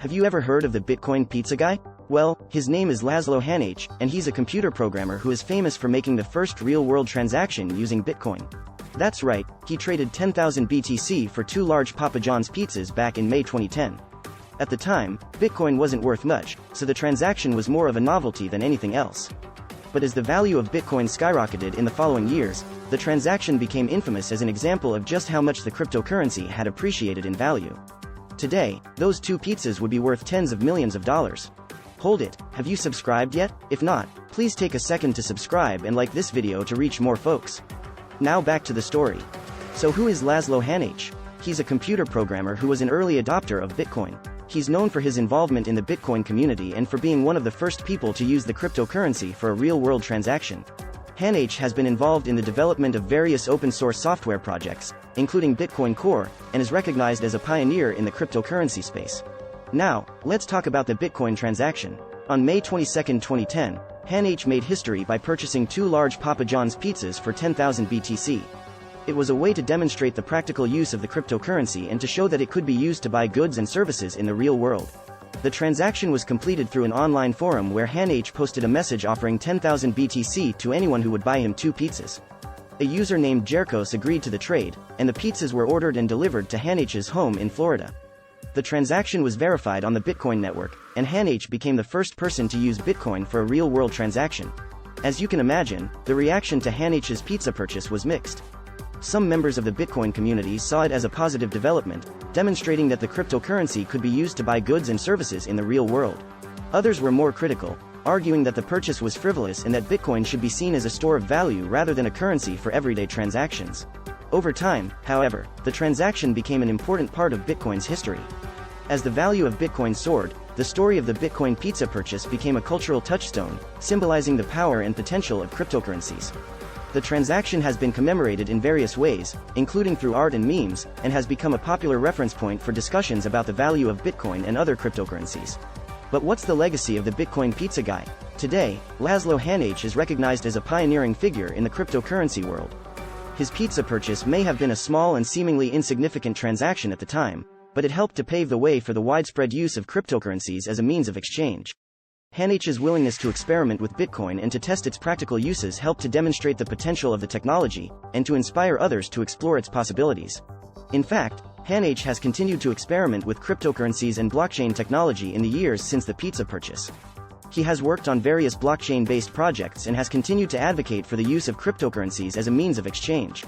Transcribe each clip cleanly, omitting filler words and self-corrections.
Have you ever heard of the Bitcoin pizza guy? Well, his name is Laszlo Hanyecz, and he's a computer programmer who is famous for making the first real-world transaction using Bitcoin. That's right, he traded 10,000 BTC for 2 large Papa John's pizzas back in May 2010. At the time, Bitcoin wasn't worth much, so the transaction was more of a novelty than anything else. But as the value of Bitcoin skyrocketed in the following years, the transaction became infamous as an example of just how much the cryptocurrency had appreciated in value. Today, those 2 pizzas would be worth tens of millions of dollars. Hold it, have you subscribed yet? If not, please take a second to subscribe and like this video to reach more folks. Now back to the story. So who is Laszlo Hanyecz? He's a computer programmer who was an early adopter of Bitcoin. He's known for his involvement in the Bitcoin community and for being one of the first people to use the cryptocurrency for a real-world transaction. Hanyecz has been involved in the development of various open-source software projects, including Bitcoin Core, and is recognized as a pioneer in the cryptocurrency space. Now, let's talk about the Bitcoin transaction. On May 22, 2010, Hanyecz made history by purchasing 2 large Papa John's pizzas for 10,000 BTC. It was a way to demonstrate the practical use of the cryptocurrency and to show that it could be used to buy goods and services in the real world. The transaction was completed through an online forum where Hanyecz posted a message offering 10,000 BTC to anyone who would buy him 2 pizzas. A user named Jerkos agreed to the trade, and the pizzas were ordered and delivered to Hanyecz's home in Florida. The transaction was verified on the Bitcoin network, and Hanyecz became the first person to use Bitcoin for a real-world transaction. As you can imagine, the reaction to Hanyecz's pizza purchase was mixed. Some members of the Bitcoin community saw it as a positive development, demonstrating that the cryptocurrency could be used to buy goods and services in the real world. Others were more critical, arguing that the purchase was frivolous and that Bitcoin should be seen as a store of value rather than a currency for everyday transactions. Over time, however, the transaction became an important part of Bitcoin's history. As the value of Bitcoin soared, the story of the Bitcoin pizza purchase became a cultural touchstone, symbolizing the power and potential of cryptocurrencies. The transaction has been commemorated in various ways, including through art and memes, and has become a popular reference point for discussions about the value of Bitcoin and other cryptocurrencies. But what's the legacy of the Bitcoin pizza guy? Today, Laszlo Hanyecz is recognized as a pioneering figure in the cryptocurrency world. His pizza purchase may have been a small and seemingly insignificant transaction at the time, but it helped to pave the way for the widespread use of cryptocurrencies as a means of exchange. Hanyecz's willingness to experiment with Bitcoin and to test its practical uses helped to demonstrate the potential of the technology, and to inspire others to explore its possibilities. In fact, Hanyecz has continued to experiment with cryptocurrencies and blockchain technology in the years since the pizza purchase. He has worked on various blockchain-based projects and has continued to advocate for the use of cryptocurrencies as a means of exchange.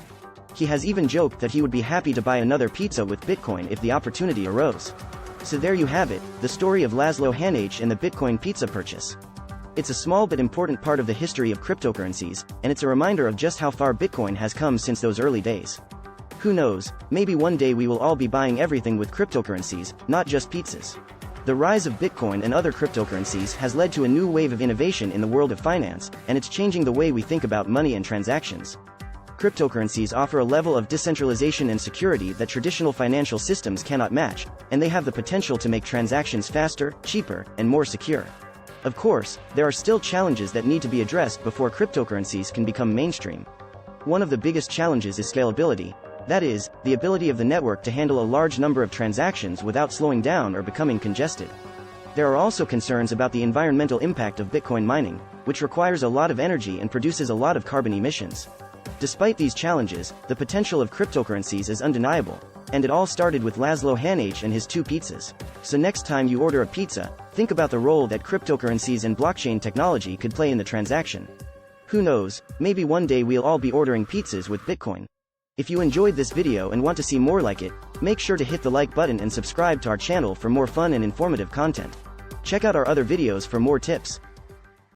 He has even joked that he would be happy to buy another pizza with Bitcoin if the opportunity arose. So there you have it, the story of Laszlo Hanyecz and the Bitcoin pizza purchase. It's a small but important part of the history of cryptocurrencies, and it's a reminder of just how far Bitcoin has come since those early days. Who knows, maybe one day we will all be buying everything with cryptocurrencies, not just pizzas. The rise of Bitcoin and other cryptocurrencies has led to a new wave of innovation in the world of finance, and it's changing the way we think about money and transactions. Cryptocurrencies offer a level of decentralization and security that traditional financial systems cannot match, and they have the potential to make transactions faster, cheaper, and more secure. Of course, there are still challenges that need to be addressed before cryptocurrencies can become mainstream. One of the biggest challenges is scalability. That is, the ability of the network to handle a large number of transactions without slowing down or becoming congested. There are also concerns about the environmental impact of Bitcoin mining, which requires a lot of energy and produces a lot of carbon emissions. Despite these challenges, the potential of cryptocurrencies is undeniable, and it all started with Laszlo Hanyecz and his 2 pizzas. So next time you order a pizza, think about the role that cryptocurrencies and blockchain technology could play in the transaction. Who knows, maybe one day we'll all be ordering pizzas with Bitcoin. If you enjoyed this video and want to see more like it, make sure to hit the like button and subscribe to our channel for more fun and informative content. Check out our other videos for more tips.